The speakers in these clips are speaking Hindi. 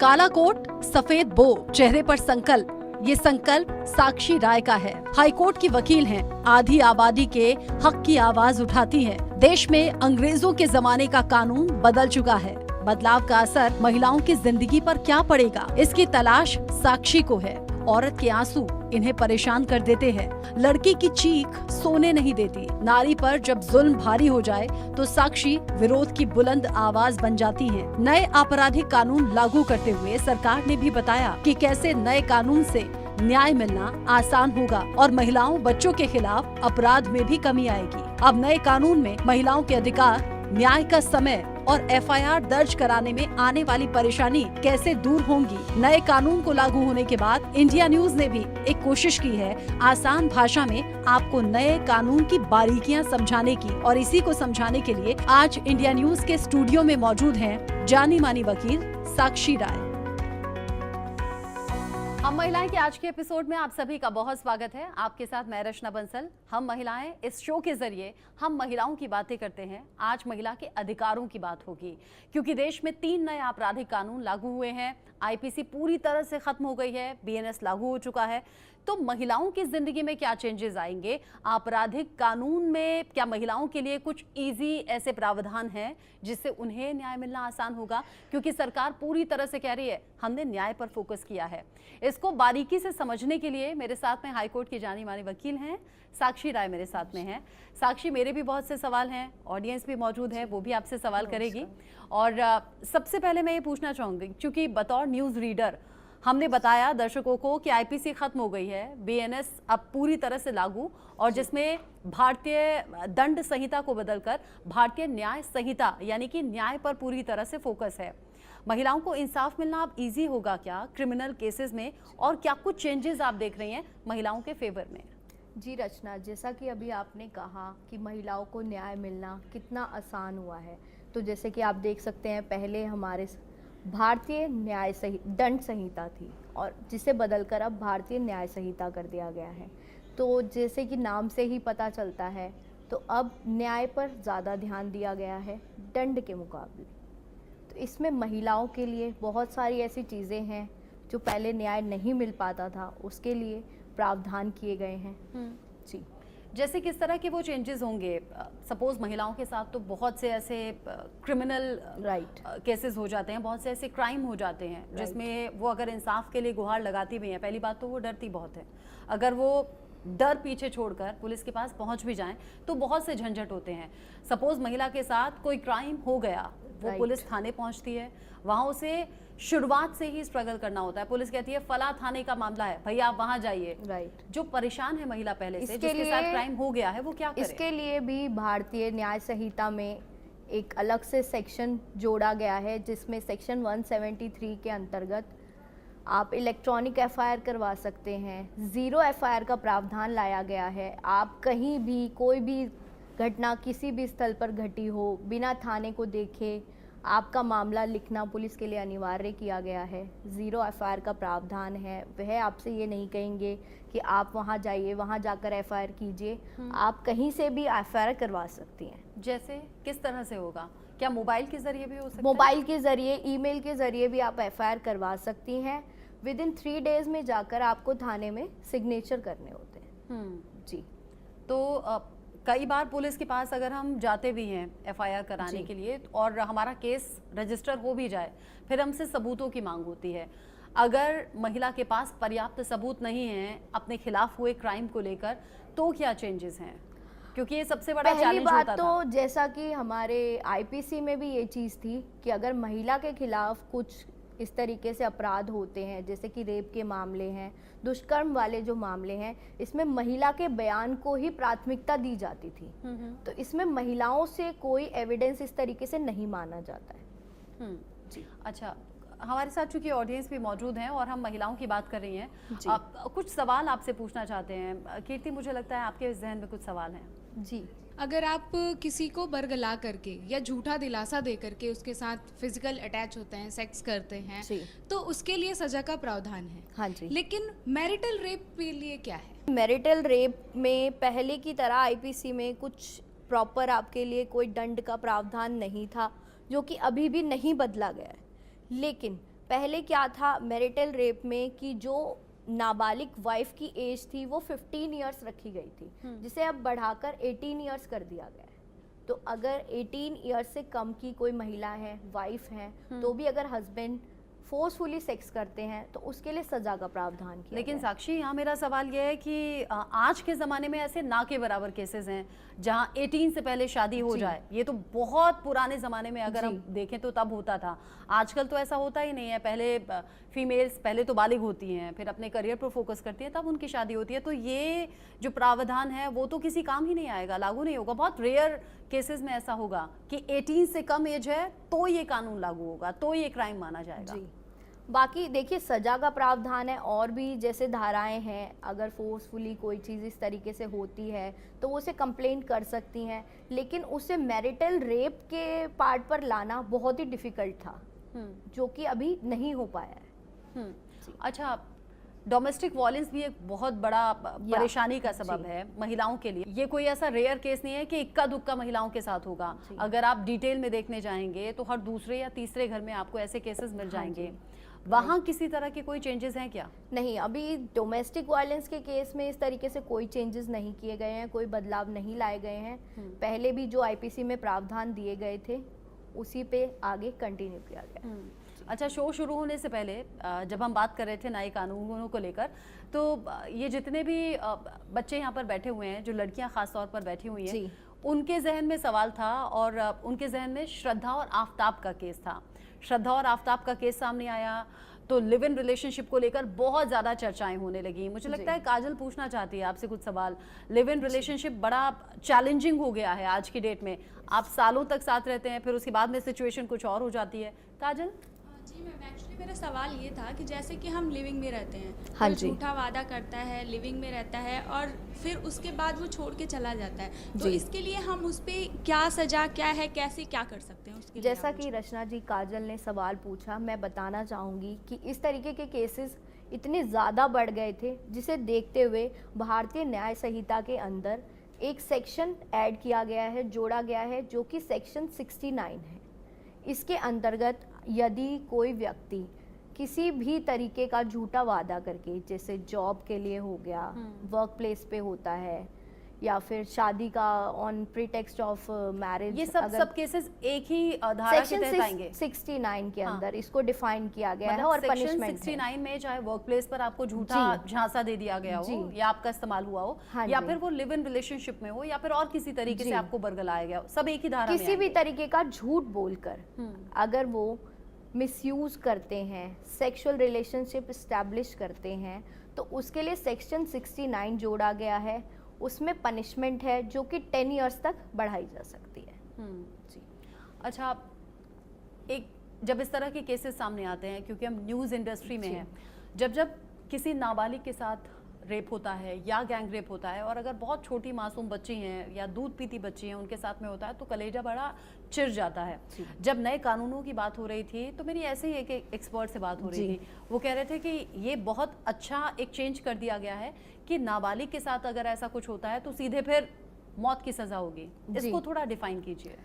काला कोट, सफेद बो, चेहरे पर संकल्प। ये संकल्प साक्षी राय का है। हाईकोर्ट की वकील हैं, आधी आबादी के हक की आवाज उठाती है। देश में अंग्रेजों के जमाने का कानून बदल चुका है। बदलाव का असर महिलाओं की जिंदगी पर क्या पड़ेगा, इसकी तलाश साक्षी को है। औरत के आंसू इन्हें परेशान कर देते हैं। लड़की की चीख सोने नहीं देती। नारी पर जब जुल्म भारी हो जाए तो साक्षी विरोध की बुलंद आवाज बन जाती हैं। नए आपराधिक कानून लागू करते हुए सरकार ने भी बताया कि कैसे नए कानून से न्याय मिलना आसान होगा और महिलाओं बच्चों के खिलाफ अपराध में भी कमी आएगी। अब नए कानून में महिलाओं के अधिकार, न्याय का समय और एफआईआर दर्ज कराने में आने वाली परेशानी कैसे दूर होंगी। नए कानून को लागू होने के बाद इंडिया न्यूज ने भी एक कोशिश की है आसान भाषा में आपको नए कानून की बारीकियां समझाने की, और इसी को समझाने के लिए आज इंडिया न्यूज के स्टूडियो में मौजूद हैं जानी मानी वकील साक्षी राय। हम महिलाएं के आज के एपिसोड में आप सभी का बहुत स्वागत है। आपके साथ मैं रचना बंसल। हम महिलाएं इस शो के जरिए हम महिलाओं की बातें करते हैं। आज महिला के अधिकारों की बात होगी, क्योंकि देश में 3 नए आपराधिक कानून लागू हुए हैं। आईपीसी पूरी तरह से खत्म हो गई है, बीएनएस लागू हो चुका है। तो महिलाओं की जिंदगी में क्या चेंजेस आएंगे, आपराधिक कानून में क्या महिलाओं के लिए कुछ इजी ऐसे प्रावधान हैं जिससे उन्हें न्याय मिलना आसान होगा, क्योंकि सरकार पूरी तरह से कह रही है हमने न्याय पर फोकस किया है। इसको बारीकी से समझने के लिए मेरे साथ में हाईकोर्ट की जानी मानी वकील हैं साक्षी राय मेरे साथ में हैं। साक्षी, मेरे भी बहुत से सवाल हैं, ऑडियंस भी मौजूद है, वो भी आपसे सवाल करेगी। और सबसे पहले मैं ये पूछना चाहूंगी, क्योंकि बतौर न्यूज रीडर हमने बताया दर्शकों को कि आईपीसी खत्म हो गई है, बीएनएस अब पूरी तरह से लागू, और जिसमें भारतीय दंड संहिता को बदलकर भारतीय न्याय संहिता यानी कि न्याय पर पूरी तरह से फोकस है। महिलाओं को इंसाफ मिलना अब इजी होगा क्या क्रिमिनल केसेस में, और क्या कुछ चेंजेस आप देख रही हैं महिलाओं के फेवर में? जी रचना, जैसा कि अभी आपने कहा कि महिलाओं को न्याय मिलना कितना आसान हुआ है, तो जैसे कि आप देख सकते हैं पहले हमारे भारतीय न्याय दंड संहिता थी और जिसे बदलकर अब भारतीय न्याय संहिता कर दिया गया है। तो जैसे कि नाम से ही पता चलता है, तो अब न्याय पर ज़्यादा ध्यान दिया गया है दंड के मुकाबले। तो इसमें महिलाओं के लिए बहुत सारी ऐसी चीज़ें हैं जो पहले न्याय नहीं मिल पाता था, उसके लिए प्रावधान किए गए हैं। जी, जैसे किस तरह के वो चेंजेस होंगे? सपोज महिलाओं के साथ तो बहुत से ऐसे क्रिमिनल केसेस हो जाते हैं, बहुत से ऐसे क्राइम हो जाते हैं जिसमें वो अगर इंसाफ के लिए गुहार लगाती भी हैं, पहली बात तो वो डरती बहुत है। अगर वो डर पीछे छोड़कर पुलिस के पास पहुंच भी जाएं तो बहुत से झंझट होते हैं। सपोज महिला के साथ कोई क्राइम हो गया, वो पुलिस थाने पहुंचती है, वहां उसे शुरुआत से ही स्ट्रगल करना होता है। पुलिस कहती है फला थाने का मामला है, भैया आप वहां जाइए। जो परेशान है महिला पहले से, जिसके साथ क्राइम हो गया है, वो क्या करे? इसके लिए भी भारतीय न्याय संहिता में एक अलग से सेक्शन जोड़ा गया है, जिसमें सेक्शन 173 के अंतर्गत आप इलेक्ट्रॉनिक एफआईआर करवा सकते हैं। 0 एफआईआर का प्रावधान लाया गया है। आप कहीं भी कोई भी घटना किसी भी स्थल पर घटी हो, बिना थाने को देखे आपका मामला लिखना पुलिस के लिए अनिवार्य किया गया है। 0 एफआईआर का प्रावधान है। वह आपसे ये नहीं कहेंगे कि आप वहाँ जाइए, वहाँ जाकर एफआईआर कीजिए। आप कहीं से भी एफआईआर करवा सकती हैं। जैसे किस तरह से होगा? क्या मोबाइल के जरिए भी हो सकता है? मोबाइल के जरिए, ईमेल के जरिए भी आप एफआईआर करवा सकती हैं। विदिन 3 डेज में जाकर आपको थाने में सिग्नेचर करने होते हैं। जी, तो कई बार पुलिस के पास अगर हम जाते भी हैं एफआईआर कराने के लिए और हमारा केस रजिस्टर हो भी जाए, फिर हमसे सबूतों की मांग होती है। अगर महिला के पास पर्याप्त सबूत नहीं है अपने खिलाफ हुए क्राइम को लेकर, तो क्या चेंजेस हैं? क्योंकि ये सबसे बड़ा चैलेंज होता था। पहली बात तो जैसा कि हमारे आईपीसी में भी ये चीज़ थी कि अगर महिला के खिलाफ कुछ इस तरीके से अपराध होते हैं, जैसे कि रेप के मामले हैं, दुष्कर्म वाले जो मामले हैं, इसमें महिला के बयान को ही प्राथमिकता दी जाती थी। तो इसमें महिलाओं से कोई एविडेंस इस तरीके से नहीं माना जाता है। जी, अच्छा, हमारे साथ चूंकि ऑडियंस भी मौजूद हैं और हम महिलाओं की बात कर रही हैं, कुछ सवाल आपसे पूछना चाहते हैं। कीर्ति, मुझे लगता है आपके जहन में कुछ सवाल हैं। जी, अगर आप किसी को बरगला करके या झूठा दिलासा दे करके उसके साथ फिजिकल अटैच होते हैं, सेक्स करते हैं, तो उसके लिए सजा का प्रावधान है। हाँ जी। लेकिन मैरिटल रेप के लिए क्या है? मैरिटल रेप में पहले की तरह आईपीसी में कुछ प्रॉपर आपके लिए कोई दंड का प्रावधान नहीं था, जो कि अभी भी नहीं बदला गया है। लेकिन पहले क्या था मैरिटल रेप में कि जो नाबालिग वाइफ की एज थी वो 15 इयर्स रखी गई थी, जिसे अब बढ़ाकर 18 इयर्स कर दिया गया है। तो अगर 18 इयर्स से कम की कोई महिला है, वाइफ है, तो भी अगर हस्बैंड फोर्सफुली सेक्स करते हैं तो उसके लिए सजा का प्रावधान किया लेकिन गया है। साक्षी, यहाँ मेरा सवाल यह है कि आज के ज़माने में ऐसे ना के बराबर केसेस हैं जहाँ 18 से पहले शादी हो जाए। ये तो बहुत पुराने ज़माने में अगर हम देखें तो तब होता था, आजकल तो ऐसा होता ही नहीं है। पहले फीमेल्स पहले तो बालिग होती हैं, फिर अपने करियर पर फोकस करती हैं, तब उनकी शादी होती है। तो ये जो प्रावधान है वो तो किसी काम ही नहीं आएगा, लागू नहीं होगा। बहुत रेयर केसेस में ऐसा होगा कि 18 से कम एज है तो ये कानून लागू होगा, तो ये क्राइम माना जाएगा। जी, बाकी देखिए सजा का प्रावधान है और भी जैसे धाराएं हैं। अगर फोर्सफुली कोई चीज़ इस तरीके से होती है तो वो उसे कंप्लेंट कर सकती हैं, लेकिन उसे मैरिटल रेप के पार्ट पर लाना बहुत ही डिफिकल्ट था, जो कि अभी नहीं हो पाया है। अच्छा, डोमेस्टिक वायलेंस भी एक बहुत बड़ा परेशानी का सबब है महिलाओं के लिए। ये कोई ऐसा रेयर केस नहीं है कि इक्का दुक्का महिलाओं के साथ होगा। अगर आप डिटेल में देखने जाएंगे तो हर दूसरे या तीसरे घर में आपको ऐसे केसेस मिल जाएंगे। वहाँ किसी तरह के कोई चेंजेस हैं क्या? नहीं, अभी डोमेस्टिक वायलेंस के केस में इस तरीके से कोई चेंजेस नहीं किए गए हैं, कोई बदलाव नहीं लाए गए हैं। पहले भी जो आईपीसी में प्रावधान दिए गए थे उसी पे आगे कंटिन्यू किया गया। अच्छा, शो शुरू होने से पहले जब हम बात कर रहे थे नए कानूनों को लेकर, तो ये जितने भी बच्चे यहाँ पर बैठे हुए हैं, जो लड़कियाँ खास तौर पर बैठी हुई हैं, उनके जहन में सवाल था और उनके जहन में श्रद्धा और आफताब का केस था। श्रद्धा और आफताब का केस सामने आया तो लिव इन रिलेशनशिप को लेकर बहुत ज़्यादा चर्चाएं होने लगी। मुझे लगता है काजल पूछना चाहती है आपसे कुछ सवाल। लिव इन रिलेशनशिप बड़ा चैलेंजिंग हो गया है आज की डेट में। आप सालों तक साथ रहते हैं, फिर उसके बाद में सिचुएशन कुछ और हो जाती है। काजल? जी मैम, एक्चुअली मेरा सवाल ये था कि जैसे कि हम लिविंग में रहते हैं, हाँ कोई जी, झूठा वादा करता है, लिविंग में रहता है और फिर उसके बाद वो छोड़ के चला जाता है, तो इसके लिए हम उस पर क्या सजा क्या है, कैसे क्या कर सकते हैं उसके लिए? जैसा कि रचना जी, काजल ने सवाल पूछा, मैं बताना चाहूँगी कि इस तरीके के केसेस इतने ज़्यादा बढ़ गए थे, जिसे देखते हुए भारतीय न्याय संहिता के अंदर एक सेक्शन ऐड किया गया है, जोड़ा गया है, जो कि सेक्शन 69 है। इसके अंतर्गत यदि कोई व्यक्ति किसी भी तरीके का झूठा वादा करके, जैसे जॉब के लिए हो गया, वर्क प्लेस पे होता है, या फिर शादी का ऑन प्रीटेक्स्ट ऑफ मैरिज, ये सब केसेस एक ही धारा के तहत आएंगे। 69 के अंदर इसको डिफाइन किया गया है और पनिशमेंट 69 में चाहे वर्क प्लेस पर आपको झूठा झांसा दे दिया गया हो या आपका इस्तेमाल हुआ हो, या फिर वो लिव इन रिलेशनशिप में हो, या फिर और किसी तरीके से आपको बरगलाया गया हो, सब एक ही धारा में किसी भी तरीके का झूठ बोलकर अगर वो मिसयूज करते हैं, सेक्सुअल रिलेशनशिप एस्टैब्लिश करते हैं, तो उसके लिए सेक्शन 69 जोड़ा गया है। उसमें पनिशमेंट है जो कि 10 इयर्स तक बढ़ाई जा सकती है। जी। अच्छा, एक जब इस तरह के केसेस सामने आते हैं, क्योंकि हम न्यूज़ इंडस्ट्री में हैं, जब किसी नाबालिग के साथ रेप होता है या गैंग रेप होता है, और अगर बहुत छोटी मासूम बच्ची हैं या दूध पीती बच्ची हैं उनके साथ में होता है, तो कलेजा बड़ा चिर जाता है। जब नए कानूनों की बात हो रही थी तो मेरी ऐसे ही एक एक्सपर्ट से बात हो रही थी, वो कह रहे थे कि ये बहुत अच्छा एक चेंज कर दिया गया है कि नाबालिग के साथ अगर ऐसा कुछ होता है तो सीधे फिर मौत की सज़ा होगी। इसको थोड़ा डिफाइन कीजिए।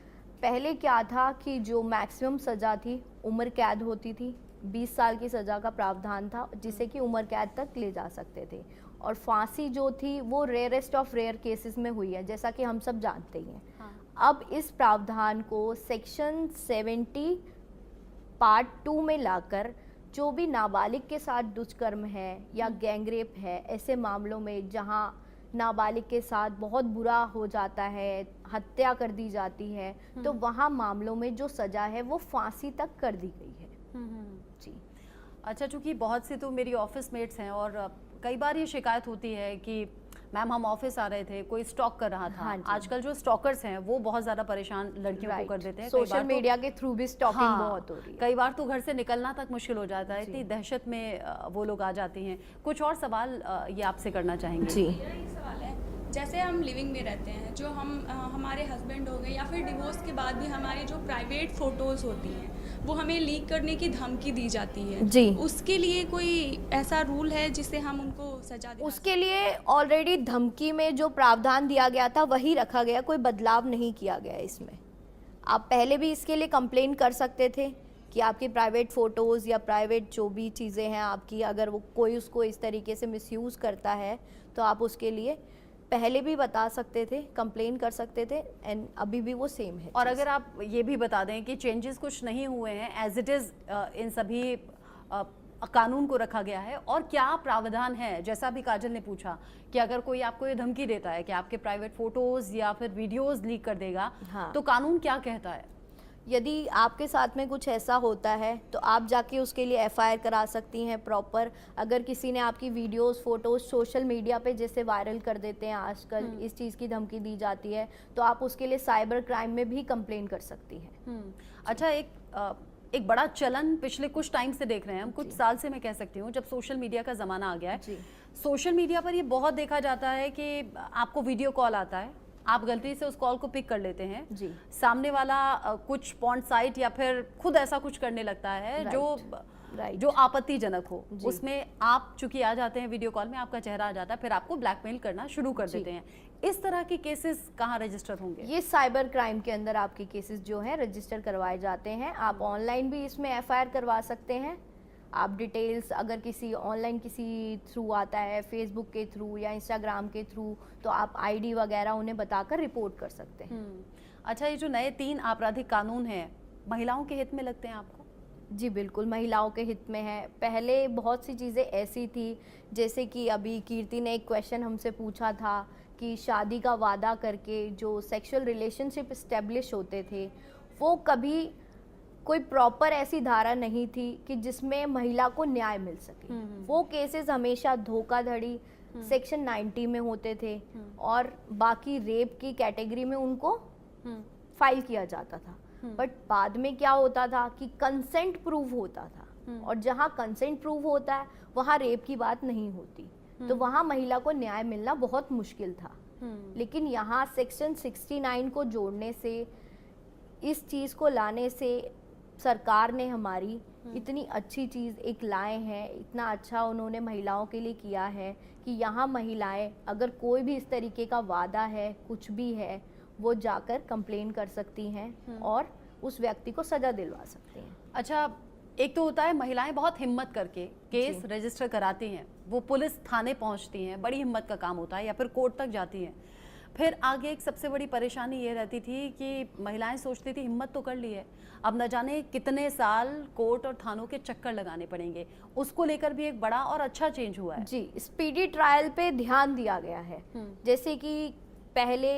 पहले क्या था कि जो मैक्सिमम सज़ा थी उम्र कैद होती थी, 20 साल की सज़ा का प्रावधान था जिसे कि उम्र कैद तक ले जा सकते थे, और फांसी जो थी वो रेयरेस्ट ऑफ रेयर केसेस में हुई है, जैसा कि हम सब जानते ही हैं। अब इस प्रावधान को सेक्शन 70 पार्ट 2 में लाकर जो भी नाबालिग के साथ दुष्कर्म है या गैंगरेप है, ऐसे मामलों में जहां नाबालिग के साथ बहुत बुरा हो जाता है, हत्या कर दी जाती है, तो वहां मामलों में जो सज़ा है वो फांसी तक कर दी गई है। जी। अच्छा, चूँकि बहुत से तो मेरी ऑफिस मेट्स हैं और कई बार ये शिकायत होती है कि मैम हम ऑफिस आ रहे थे, कोई स्टॉक कर रहा था। आजकल जो स्टॉकर्स हैं वो बहुत ज़्यादा परेशान लड़कियों को कर देते हैं। सोशल मीडिया के थ्रू भी स्टॉकिंग बहुत हो रही है। कई बार तो घर से निकलना तक मुश्किल हो जाता है, इतनी दहशत में वो लोग आ जाती हैं। कुछ और सवाल ये आपसे करना चाहेंगे? जी, मेरा ये सवाल है, जैसे हम लिविंग में रहते हैं, जो हम हमारे हस्बैंड हो गए या फिर डिवोर्स के बाद भी हमारी जो प्राइवेट फ़ोटोज़ होती हैं वो हमें लीक करने की धमकी दी जाती है जी, उसके लिए कोई ऐसा रूल है जिससे हम उनको सजा दे? उसके लिए ऑलरेडी धमकी में जो प्रावधान दिया गया था वही रखा गया, कोई बदलाव नहीं किया गया इसमें। आप पहले भी इसके लिए कंप्लेन कर सकते थे, कि आपकी प्राइवेट फ़ोटोज़ या प्राइवेट जो भी चीज़ें हैं आपकी, अगर वो कोई उसको इस तरीके से मिसयूज़ करता है तो आप उसके लिए पहले भी बता सकते थे, कंप्लेन कर सकते थे, एंड अभी भी वो सेम है। और अगर आप ये भी बता दें कि चेंजेस कुछ नहीं हुए हैं, एज इट इज़ इन सभी कानून को रखा गया है, और क्या प्रावधान है, जैसा भी काजल ने पूछा कि अगर कोई आपको ये धमकी देता है कि आपके प्राइवेट फोटोज या फिर वीडियोस लीक कर देगा, हाँ। तो कानून क्या कहता है? यदि आपके साथ में कुछ ऐसा होता है तो आप जाके उसके लिए एफआईआर करा सकती हैं प्रॉपर। अगर किसी ने आपकी वीडियोस फोटोज सोशल मीडिया पे जैसे वायरल कर देते हैं आजकल, इस चीज़ की धमकी दी जाती है, तो आप उसके लिए साइबर क्राइम में भी कंप्लेन कर सकती हैं। अच्छा, एक बड़ा चलन पिछले कुछ टाइम से देख रहे हैं हम, कुछ साल से मैं कह सकती हूँ, जब सोशल मीडिया का ज़माना आ गया है। सोशल मीडिया पर ये बहुत देखा जाता है कि आपको वीडियो कॉल आता है, आप गलती से उस कॉल को पिक कर लेते हैं जी। सामने वाला कुछ पॉर्न साइट या फिर खुद ऐसा कुछ करने लगता है जो आपत्तिजनक हो, उसमें आप चूंकि आ जाते हैं वीडियो कॉल में, आपका चेहरा आ जाता है, फिर आपको ब्लैकमेल करना शुरू कर देते हैं। इस तरह के केसेस कहाँ रजिस्टर होंगे? ये साइबर क्राइम के अंदर आपके केसेस जो हैं रजिस्टर करवाए जाते हैं। आप ऑनलाइन भी इसमें एफआईआर करवा सकते हैं। आप डिटेल्स अगर किसी ऑनलाइन किसी थ्रू आता है, फेसबुक के थ्रू या इंस्टाग्राम के थ्रू, तो आप आईडी वगैरह उन्हें बताकर रिपोर्ट कर सकते हैं। अच्छा, ये जो नए 3 आपराधिक कानून हैं, महिलाओं के हित में लगते हैं आपको? जी बिल्कुल, महिलाओं के हित में है। पहले बहुत सी चीज़ें ऐसी थी, जैसे कि अभी कीर्ति ने एक क्वेश्चन हमसे पूछा था कि शादी का वादा करके जो सेक्सुअल रिलेशनशिप इस्टेब्लिश होते थे, वो कभी कोई प्रॉपर ऐसी धारा नहीं थी कि जिसमें महिला को न्याय मिल सके। वो केसेस हमेशा धोखाधड़ी सेक्शन 90 में होते थे और बाकी रेप की कैटेगरी में उनको फाइल किया जाता था। बट बाद में क्या होता था कि कंसेंट प्रूव होता था, और जहाँ कंसेंट प्रूव होता है वहाँ रेप की बात नहीं होती, तो वहाँ महिला को न्याय मिलना बहुत मुश्किल था। लेकिन यहाँ सेक्शन 69 को जोड़ने से, इस चीज़ को लाने से सरकार ने हमारी इतनी अच्छी चीज़ एक लाए हैं, इतना अच्छा उन्होंने महिलाओं के लिए किया है कि यहाँ महिलाएं अगर कोई भी इस तरीके का वादा है, कुछ भी है, वो जाकर कंप्लेन कर सकती हैं और उस व्यक्ति को सज़ा दिलवा सकती हैं। अच्छा, एक तो होता है महिलाएं बहुत हिम्मत करके केस रजिस्टर कराती हैं, वो पुलिस थाने पहुंचती हैं, बड़ी हिम्मत का काम होता है, या फिर कोर्ट तक जाती हैं। फिर आगे एक सबसे बड़ी परेशानी ये रहती थी कि महिलाएं सोचती थी हिम्मत तो कर ली है, अब न जाने कितने साल कोर्ट और थानों के चक्कर लगाने पड़ेंगे। उसको लेकर भी एक बड़ा और अच्छा चेंज हुआ है। जी, स्पीडी ट्रायल पे ध्यान दिया गया है। जैसे कि पहले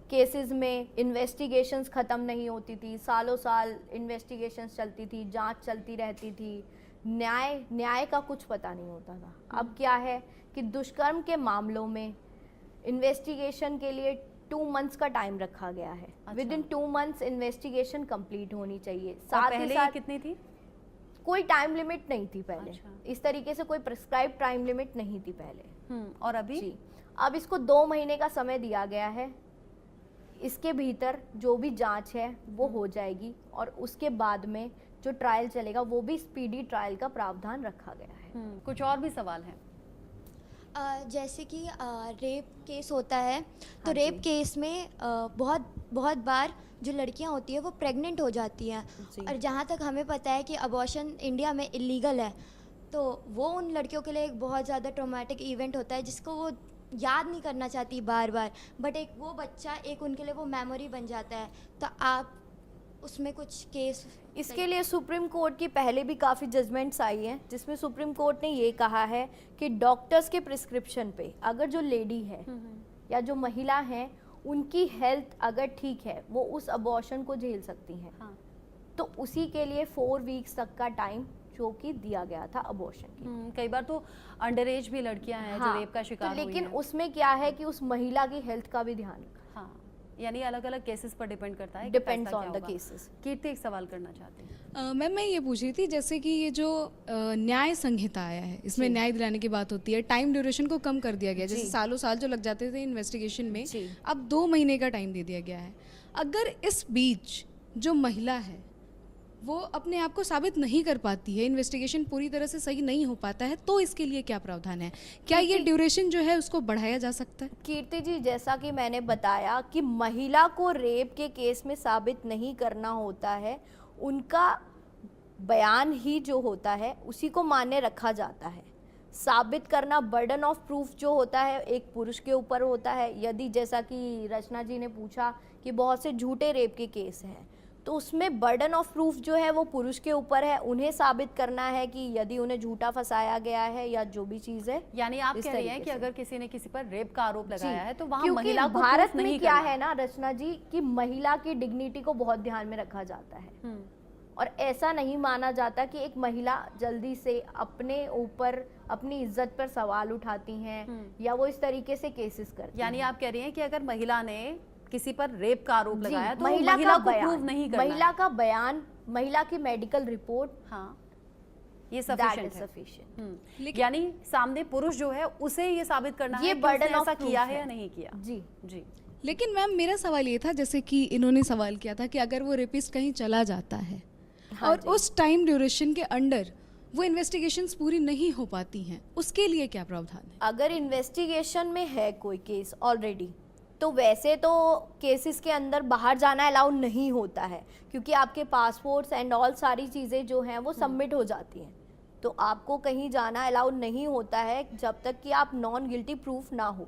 केसेस में इन्वेस्टिगेशंस ख़त्म नहीं होती थी, सालों साल इन्वेस्टिगेशंस चलती थी, जांच चलती रहती थी, न्याय का कुछ पता नहीं होता था। अब क्या है कि दुष्कर्म के मामलों में इन्वेस्टिगेशन के लिए 2 मंथ्स का टाइम रखा गया है। With in 2 months investigation complete होनी चाहिए। साथ ही साथ कितनी थी? कोई टाइम लिमिट नहीं थी पहले। इस तरीके से कोई प्रिस्क्राइब टाइम लिमिट नहीं थी पहले। और अभी जी, अब इसको 2 महीने का समय दिया गया है। इसके भीतर जो भी जांच है वो हो जाएगी, और उसके बाद में जो ट्रायल चलेगा वो भी स्पीडी ट्रायल का प्रावधान रखा गया है। कुछ और भी सवाल हैं? जैसे कि रेप केस होता है, तो रेप केस में बहुत बार जो लड़कियां होती है वो प्रेग्नेंट हो जाती हैं, और जहाँ तक हमें पता है कि अबॉर्शन इंडिया में इलीगल है, तो वो उन लड़कियों के लिए एक बहुत ज़्यादा ट्रॉमेटिक इवेंट होता है जिसको वो याद नहीं करना चाहती बार बार, बट एक वो बच्चा एक उनके लिए वो मेमोरी बन जाता है। तो आप उसमें कुछ केस, इसके लिए सुप्रीम कोर्ट की पहले भी काफ़ी जजमेंट्स आई हैं, जिसमें सुप्रीम कोर्ट ने ये कहा है कि डॉक्टर्स के प्रिस्क्रिप्शन पे अगर जो लेडी है या जो महिला है उनकी हेल्थ अगर ठीक है, वो उस अबॉर्शन को झेल सकती हैं। तो उसी के लिए 4 वीक्स तक का टाइम जो कि दिया गया था अबॉर्शन की। कई बार तो अंडर एज भी लड़कियां हैं जो रेप का शिकार हुई हैं। लेकिन उसमें क्या है कि उस महिला की हेल्थ का भी ध्यान रखा। यानी अलग अलग केसेस पर डिपेंड करता है, डिपेंड्स ऑन द केसेस। कीर्ति एक सवाल करना चाहती हैं। मैम, मैं ये पूछ रही थी, जैसे कि ये जो न्याय संहिता आया है, इसमें न्याय दिलाने की बात होती है, टाइम ड्यूरेशन को कम कर दिया गया। जैसे सालों साल जो लग जाते थे इन्वेस्टिगेशन में, अब 2 महीने का टाइम दे दिया गया है। अगर इस बीच जो महिला है वो अपने आप को साबित नहीं कर पाती है, इन्वेस्टिगेशन पूरी तरह से सही नहीं हो पाता है, तो इसके लिए क्या प्रावधान है? क्या ये ड्यूरेशन जो है उसको बढ़ाया जा सकता है? कीर्ति जी, जैसा कि मैंने बताया कि महिला को रेप के केस में साबित नहीं करना होता है, उनका बयान ही जो होता है उसी को मान्य रखा जाता है। साबित करना, बर्डन ऑफ प्रूफ जो होता है एक पुरुष के ऊपर होता है। यदि जैसा कि रचना जी ने पूछा कि बहुत से झूठे रेप के केस हैं, तो उसमें बर्डन ऑफ प्रूफ जो है वो पुरुष के ऊपर है। उन्हें साबित करना है कि यदि उन्हें झूठा फंसाया गया है या जो भी चीज है। यानी आप इस कह रही हैं तरीके कि से। अगर किसी ने किसी पर रेप का आरोप लगाया है तो वहाँ क्योंकि महिला को भारत proof नहीं में क्या करना। है ना रचना जी कि महिला की डिग्निटी को बहुत ध्यान में रखा जाता है। और ऐसा नहीं माना जाता कि एक महिला जल्दी से अपने ऊपर अपनी इज्जत पर सवाल उठाती हैं या वो इस तरीके से केसेस करती यानी हैं। आप कह रही हैं कि अगर महिला ने किसी पर रेप का आरोप जी, लगाया तो महिला महिला का को बयान, प्रूव नहीं करना महिला है। का बयान, महिला की मेडिकल रिपोर्ट, हाँ, ये दैट सफिशिएंट इज है। सफिशिएंट। यानी सामने पुरुष जो है उसे ये साबित करना ये है कि burden उसने of ऐसा proof किया है है। या नहीं किया। जी जी लेकिन मैम मेरा सवाल ये था, जैसे कि इन्होंने सवाल किया था कि अगर वो रेपिस्ट कहीं चला जाता है हाँ और जी। उस टाइम ड्यूरेशन के अंडर वो इन्वेस्टिगेशंस पूरी नहीं हो पाती हैं, उसके लिए क्या प्रावधान है? अगर इन्वेस्टिगेशन में है कोई केस ऑलरेडी, तो वैसे तो केसेस के अंदर बाहर जाना अलाउ नहीं होता है, क्योंकि आपके पासपोर्ट्स एंड ऑल सारी चीज़ें जो हैं वो सबमिट हो जाती हैं। तो आपको कहीं जाना अलाउ नहीं होता है जब तक कि आप नॉन गिल्टी प्रूफ ना हो।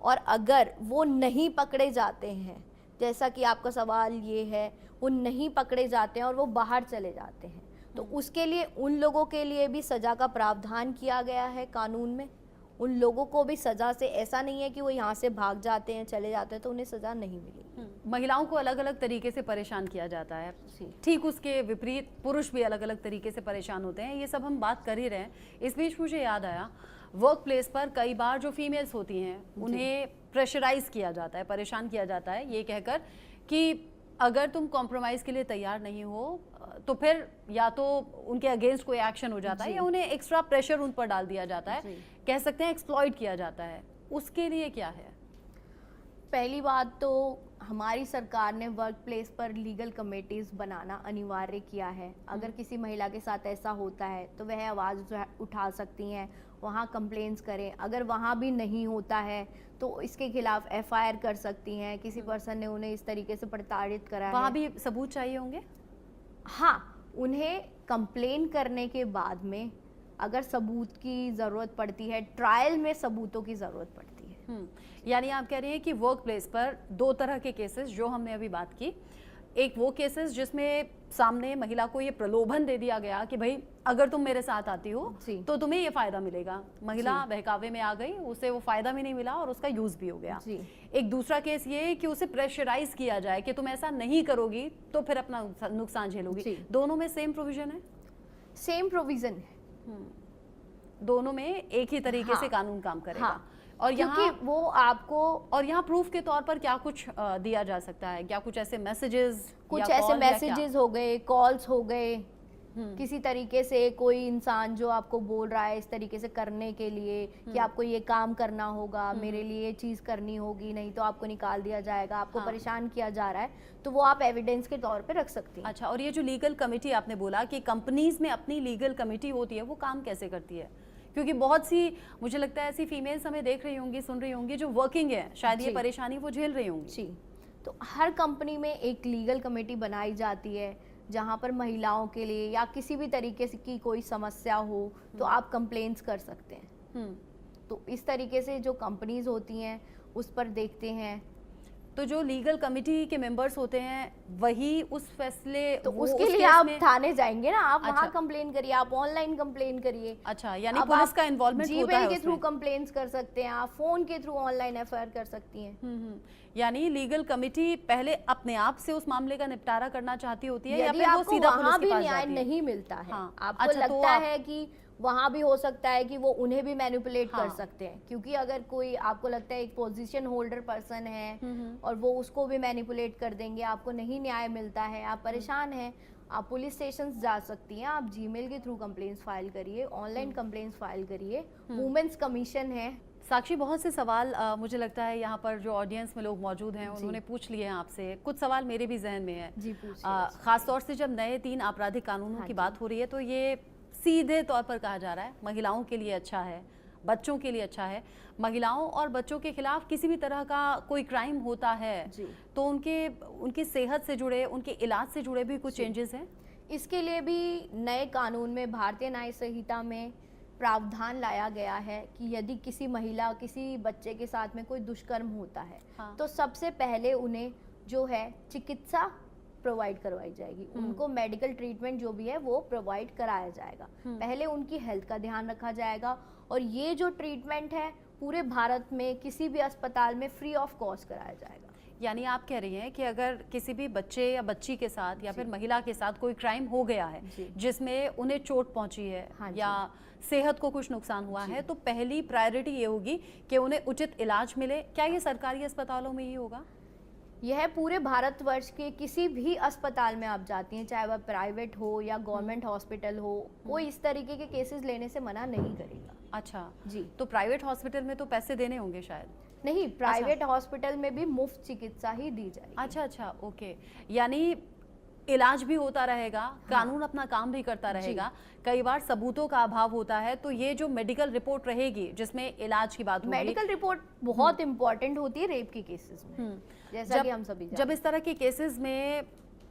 और अगर वो नहीं पकड़े जाते हैं, जैसा कि आपका सवाल ये है, वो नहीं पकड़े जाते हैं और वो बाहर चले जाते हैं, तो उसके लिए उन लोगों के लिए भी सज़ा का प्रावधान किया गया है कानून में। उन लोगों को भी सज़ा से, ऐसा नहीं है कि वो यहाँ से भाग जाते हैं, चले जाते हैं तो उन्हें सज़ा नहीं मिलेगी। महिलाओं को अलग अलग तरीके से परेशान किया जाता है, ठीक उसके विपरीत पुरुष भी अलग अलग तरीके से परेशान होते हैं। ये सब हम बात कर ही रहे हैं। इस बीच मुझे याद आया, वर्क प्लेस पर कई बार जो फीमेल्स होती हैं उन्हें प्रेशराइज किया जाता है, परेशान किया जाता है ये कहकर कि अगर तुम कॉम्प्रोमाइज़ के लिए तैयार नहीं हो तो फिर या तो उनके अगेंस्ट कोई एक्शन हो जाता है या उन्हें एक्स्ट्रा प्रेशर उन पर डाल दिया जाता है, कह सकते हैं एक्सप्लॉइट किया जाता है। उसके लिए क्या है? पहली बात तो हमारी सरकार ने वर्क प्लेस पर लीगल कमेटीज़ बनाना अनिवार्य किया है। अगर किसी महिला के साथ ऐसा होता है तो वह आवाज़ उठा सकती हैं, वहाँ कंप्लेंट्स करें। अगर वहाँ भी नहीं होता है तो इसके खिलाफ एफआईआर कर सकती हैं। किसी पर्सन ने उन्हें इस तरीके से प्रताड़ित करा है, वहाँ भी सबूत चाहिए होंगे? हाँ, उन्हें कंप्लेन करने के बाद में अगर सबूत की ज़रूरत पड़ती है, ट्रायल में सबूतों की ज़रूरत पड़ती है। यानी आप कह रही हैं कि वर्क प्लेस पर दो तरह के केसेस जो हमने अभी बात की, एक वो केसेस जिसमें सामने महिला को ये प्रलोभन दे दिया गया कि भाई अगर तुम मेरे साथ आती हो तो तुम्हें ये फायदा मिलेगा। महिला बहकावे में आ गई, उसे वो फायदा भी नहीं मिला और उसका यूज भी हो गया। एक दूसरा केस ये है कि उसे प्रेशराइज किया जाए कि तुम ऐसा नहीं करोगी तो फिर अपना नुकसान झेलोगी। दोनों में सेम प्रोविजन है? सेम प्रोविजन है, दोनों में एक ही तरीके से कानून काम करेगा। और क्योंकि वो आपको, और यहाँ प्रूफ के तौर पर क्या कुछ दिया जा सकता है? क्या कुछ ऐसे मैसेजेस, कुछ ऐसे मैसेजेस हो गए, कॉल्स हो गए, किसी तरीके से कोई इंसान जो आपको बोल रहा है इस तरीके से करने के लिए कि आपको ये काम करना होगा, मेरे लिए ये चीज़ करनी होगी, नहीं तो आपको निकाल दिया जाएगा, आपको परेशान किया जा रहा है, तो वो आप एविडेंस के तौर पे रख सकती हैं। अच्छा, और ये जो लीगल कमेटी आपने बोला कि कंपनीज में अपनी लीगल कमेटी होती है, वो काम कैसे करती है? क्योंकि बहुत सी, मुझे लगता है ऐसी फीमेल्स हमें देख रही होंगी, सुन रही होंगी जो वर्किंग है, शायद ये परेशानी वो झेल रही होंगी। जी, तो हर कंपनी में एक लीगल कमेटी बनाई जाती है जहाँ पर महिलाओं के लिए या किसी भी तरीके से की कोई समस्या हो तो आप कंप्लेंट्स कर सकते हैं। तो इस तरीके से जो कंपनीज होती हैं उस पर देखते हैं। तो जो लीगल कमेटी के मेंबर्स होते हैं वही उस फैसले, तो उसके लिए आप थाने जाएंगे ना, आप वहाँ कंप्लेन करिए, आप ऑनलाइन कंप्लेन करिए। अच्छा, यानी पुलिस का इन्वॉल्वमेंट होता है जीमेल के उसमें? थ्रू कंप्लेंट्स कर सकते हैं, आप फोन के थ्रू ऑनलाइन एफआईआर कर सकती हैं। यानी लीगल कमेटी पहले अपने आप से उस मामले का निपटारा करना चाहती होती है या यदि फिर वो आपको सीधा पुलिस वहाँ के भी पास न्याय जाती है? नहीं मिलता है, हाँ। आपको अच्छा, तो लगता है कि वहाँ भी हो सकता है कि वो उन्हें भी मैनिपुलेट कर सकते हैं, क्योंकि अगर कोई आपको लगता है एक पोजीशन होल्डर पर्सन है और वो उसको भी मैनिपुलेट कर देंगे, आपको नहीं न्याय मिलता है, आप परेशान हैं, आप पुलिस स्टेशन जा सकती हैं, आप जीमेल के थ्रू कंप्लेंट्स फाइल करिए, ऑनलाइन कंप्लेंट्स फाइल करिए, वुमेन्स कमीशन है। साक्षी, बहुत से सवाल मुझे लगता है यहाँ पर जो ऑडियंस में लोग मौजूद हैं उन्होंने पूछ लिए हैं आपसे। कुछ सवाल मेरे भी जहन में है जी, पूछिए। खासतौर से जब नए 3 आपराधिक कानूनों की बात हो रही है तो ये सीधे तौर पर कहा जा रहा है महिलाओं के लिए अच्छा है, बच्चों के लिए अच्छा है। महिलाओं और बच्चों के खिलाफ किसी भी तरह का कोई क्राइम होता है तो उनके सेहत से जुड़े, उनके इलाज से जुड़े भी कुछ चेंजेस हैं? इसके लिए भी नए कानून में, भारतीय न्याय संहिता में प्रावधान लाया गया है कि यदि किसी महिला, किसी बच्चे के साथ में कोई दुष्कर्म होता है, हाँ। तो सबसे पहले उन्हें जो है चिकित्सा प्रोवाइड करवाई जाएगी, उनको मेडिकल ट्रीटमेंट जो भी है वो प्रोवाइड कराया जाएगा। पहले उनकी हेल्थ का ध्यान रखा जाएगा और ये जो ट्रीटमेंट है पूरे भारत में किसी भी अस्पताल में फ्री ऑफ कॉस्ट कराया जाएगा। यानी आप कह रही हैं कि अगर किसी भी बच्चे या बच्ची के साथ या फिर महिला के साथ कोई क्राइम हो गया है जिसमें उन्हें चोट पहुंची है, हाँ जी। या सेहत को कुछ नुकसान हुआ है, तो पहली प्रायोरिटी ये होगी कि उन्हें उचित इलाज मिले। क्या ये सरकारी अस्पतालों में ही होगा? यह पूरे भारतवर्ष के किसी भी अस्पताल में आप जाती हैं, चाहे वह प्राइवेट हो या गवर्नमेंट हॉस्पिटल हो, कोई इस तरीके के केसेस लेने से मना नहीं करेगा। अच्छा जी। तो प्राइवेट हॉस्पिटल में तो पैसे देने होंगे शायद? नहीं, प्राइवेट हॉस्पिटल में भी मुफ्त चिकित्सा ही दी जाएगी। अच्छा, ओके। यानी इलाज भी होता रहेगा, कानून अपना काम भी करता रहेगा। कई बार सबूतों का अभाव होता है, तो ये जो मेडिकल रिपोर्ट रहेगी जिसमें इलाज की बात होगी। मेडिकल रिपोर्ट बहुत इंपॉर्टेंट होती है रेप के केसेस में, जैसा कि हम सभी जानते जब इस तरह के केसेस में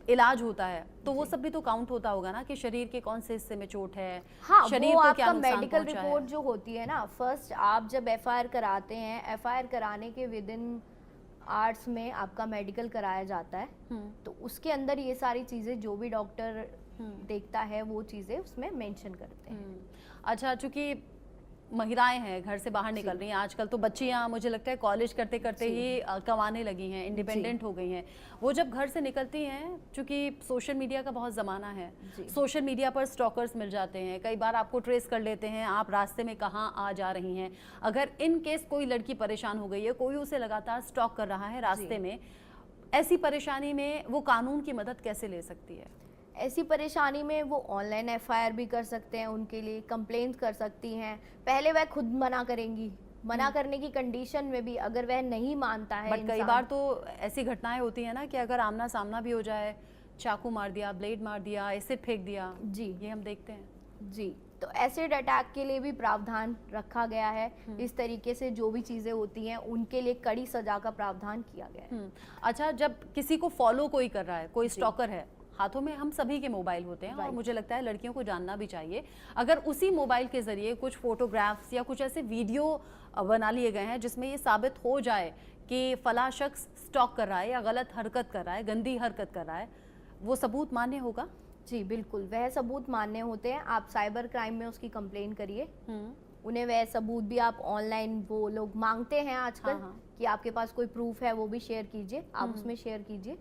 इलाज होता है तो वो सब भी तो काउंट होता होगा ना कि शरीर के कौन से हिस्से में चोट है, हाँ, शरीर वो को क्या आपका नुकसान मेडिकल पहुंचा रिपोर्ट है। जो होती है ना, फर्स्ट आप जब एफआईआर कराते हैं, एफआईआर कराने के विद इन आवर्स में आपका मेडिकल कराया जाता है, तो उसके अंदर ये सारी चीज़ें जो भी डॉक्टर देखता है वो चीज़ें उसमें मेंशन करते हैं। अच्छा, चूंकि महिलाएं हैं, घर से बाहर निकल रही हैं, आजकल तो बच्चियां मुझे लगता है कॉलेज करते करते ही कमाने लगी हैं, इंडिपेंडेंट हो गई हैं। वो जब घर से निकलती हैं, चूंकि सोशल मीडिया का बहुत ज़माना है, सोशल मीडिया पर स्टॉकर्स मिल जाते हैं, कई बार आपको ट्रेस कर लेते हैं आप रास्ते में कहाँ आ जा रही हैं। अगर इन केस कोई लड़की परेशान हो गई है, कोई उसे लगातार स्टॉक कर रहा है रास्ते में, ऐसी परेशानी में वो कानून की मदद कैसे ले सकती है? ऐसी परेशानी में वो ऑनलाइन एफआईआर भी कर सकते हैं, उनके लिए कंप्लेंट कर सकती हैं। पहले वह खुद मना करेंगी, मना करने की कंडीशन में भी अगर वह नहीं मानता है, बट कई बार तो ऐसी घटनाएं होती हैं ना कि अगर आमना सामना भी हो जाए, चाकू मार दिया, ब्लेड मार दिया, एसिड फेंक दिया, जी, ये हम देखते हैं। जी, तो एसिड अटैक के लिए भी प्रावधान रखा गया है। इस तरीके से जो भी चीज़ें होती हैं उनके लिए कड़ी सजा का प्रावधान किया गया है। अच्छा, जब किसी को फॉलो कोई कर रहा है, कोई स्टॉकर है, हाथों में हम सभी के मोबाइल होते हैं और मुझे लगता है लड़कियों को जानना भी चाहिए, अगर उसी मोबाइल के जरिए कुछ फोटोग्राफ्स या कुछ ऐसे वीडियो बना लिए गए हैं जिसमें ये साबित हो जाए कि फला शख्स स्टॉक कर रहा है या गलत हरकत कर रहा है, गंदी हरकत कर रहा है, वो सबूत मान्य होगा? जी बिल्कुल, वह सबूत मान्य होते हैं। आप साइबर क्राइम में उसकी कंप्लेन करिए, उन्हें वह सबूत भी आप ऑनलाइन, वो लोग मांगते हैं आजकल कि आपके पास कोई प्रूफ है वो भी शेयर कीजिए, आप उसमें शेयर कीजिए,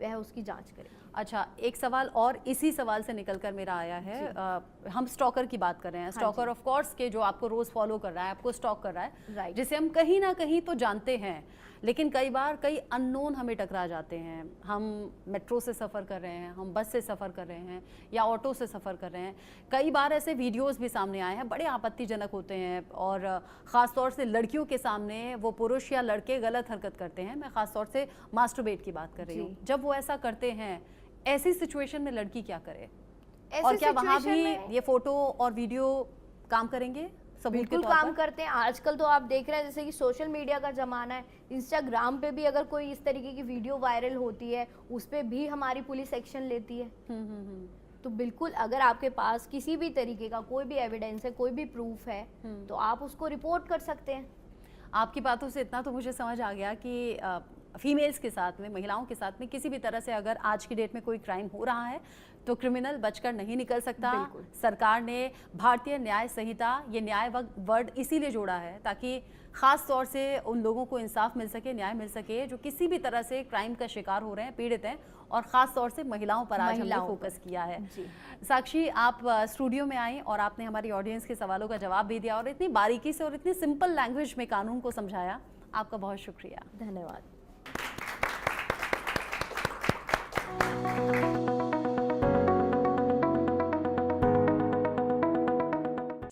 वह उसकी जांच करें। अच्छा, एक सवाल और इसी सवाल से निकलकर मेरा आया है। हम स्टॉकर की बात कर रहे हैं, स्टॉकर ऑफ कोर्स के जो आपको रोज फॉलो कर रहा है, आपको स्टॉक कर रहा है, जिसे हम कहीं ना कहीं तो जानते हैं, लेकिन कई बार कई अननोन हमें टकरा जाते हैं। हम मेट्रो से सफ़र कर रहे हैं, हम बस से सफ़र कर रहे हैं या ऑटो से सफ़र कर रहे हैं, कई बार ऐसे वीडियोस भी सामने आए हैं, बड़े आपत्तिजनक होते हैं और ख़ास तौर से लड़कियों के सामने वो पुरुष या लड़के गलत हरकत करते हैं। मैं ख़ास तौर से मास्टरबेट की बात कर रही हूँ। जब वो ऐसा करते हैं, ऐसी सिचुएशन में लड़की क्या करे, और क्या वहाँ भी ये फोटो और वीडियो काम करेंगे? बिल्कुल काम करते हैं। आजकल तो आप देख रहे हैं जैसे कि सोशल मीडिया का ज़माना है, इंस्टाग्राम पे भी अगर कोई इस तरीके की वीडियो वायरल होती है उस पर भी हमारी पुलिस एक्शन लेती है। तो बिल्कुल, अगर आपके पास किसी भी तरीके का कोई भी एविडेंस है, कोई भी प्रूफ है, तो आप उसको रिपोर्ट कर सकते हैं। आपकी बातों से इतना तो मुझे समझ आ गया कि फीमेल्स के साथ में, महिलाओं के साथ में किसी भी तरह से अगर आज की डेट में कोई क्राइम हो रहा है तो क्रिमिनल बचकर नहीं निकल सकता। सरकार ने भारतीय न्याय संहिता, ये न्याय वर्ड इसीलिए जोड़ा है ताकि खास तौर से उन लोगों को इंसाफ मिल सके, न्याय मिल सके जो किसी भी तरह से क्राइम का शिकार हो रहे हैं, पीड़ित हैं, और ख़ास तौर से महिलाओं पर आज हमने फोकस किया है। साक्षी, आप स्टूडियो में आई और आपने हमारी ऑडियंस के सवालों का जवाब भी दिया और इतनी बारीकी से और इतनी सिंपल लैंग्वेज में कानून को समझाया। आपका बहुत शुक्रिया। धन्यवाद।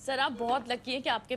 सर, आप बहुत लकी हैं कि आपके